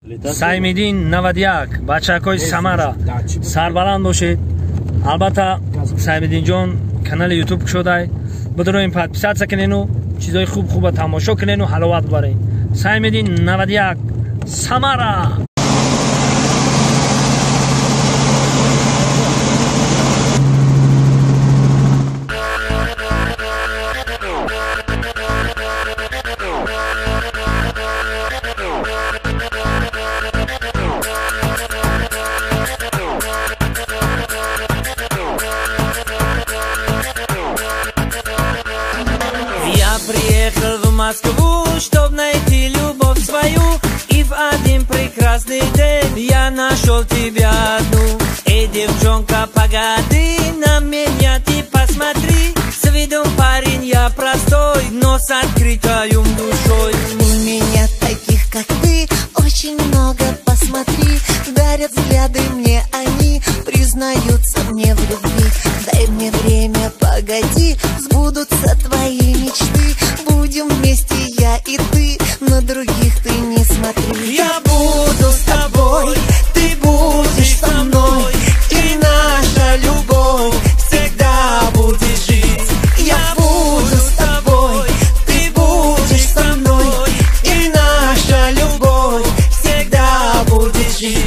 Саймиддин 91 бачакои Самара сарбаланд бошед. Албатта Саймиддин ҷон канали YouTube кушодай бидроем подписатсия кунену чизои хуб-хуба тамошо кунену ҳаловат барем. Саймиддин 91 Самара. Приехал в Москву, чтоб найти любовь свою. И в один прекрасный день я нашел тебя одну. Эй, девчонка, погоди, на меня ты посмотри. С видом парень я простой, но с открытою душой. У меня таких, как ты, очень много, посмотри. Дарят взгляды мне они, признаются мне в любви. Дай мне время, погоди, сбудутся твои мечты. Будем вместе я и ты, на других ты не смотри. Я буду с тобой, ты будешь со мной, и наша любовь всегда будет жить. Я буду с тобой, ты будешь со мной, и наша любовь всегда будет жить.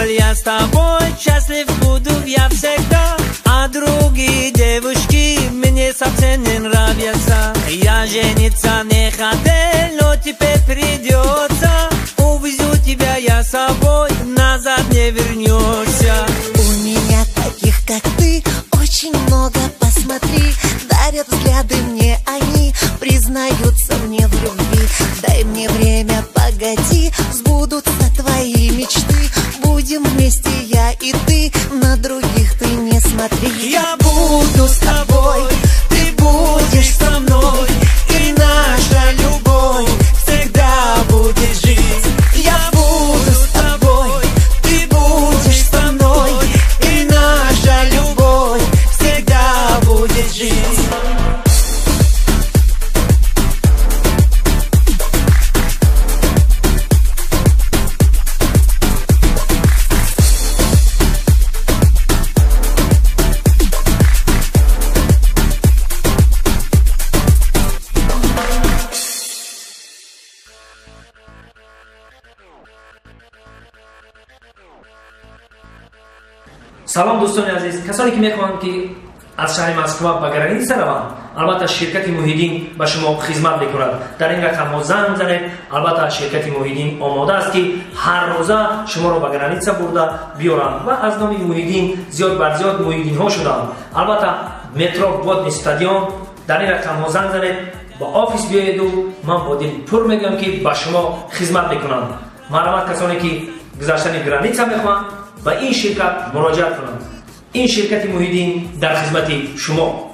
Я с тобой счастлив буду я всегда, а другие девушки мне совсем не нравятся. Я жениться не хотел, но теперь придется. Увезу тебя я с собой, назад не вернешься. У меня таких, как ты, очень много, посмотри. Дарят взгляды мне они, признаются мне в любви. Дай мне время, погоди, сбудутся твои мечты. Будем вместе я и ты, на других ты не смотри. Я буду с тобой, ты будешь со мной, и наша любовь всегда будет жить. Я буду с тобой, ты будешь со мной, и наша любовь всегда будет жить. салом дӯстони азиз, касоне ки мехоҳанд ки аз шаҳри Москва ба граница раванд, албатта ширкати Муҳиддин ба шумо хизмат мекунад. Дар ин рақамҳо занг занед. Албатта ширкати Муҳиддин омода аст ки ҳар рӯза шуморо ба граница бурда биёранд ва аз номи Муҳиддин зиёд бар зиёд муҳиддинҳо шуданд. Албатта метро Водный стадион. Дар ин рақамҳо занг занед, ба офис биёеду ман бо дили пур мегӯям ки ба шумо хизмат мекунам. Марҳамат, касоне ки гузаштани граница мехоҳанд ба ин ширкат муроҷиат кунанд. ин ширкати Муҳиддин дар хизмати шумо.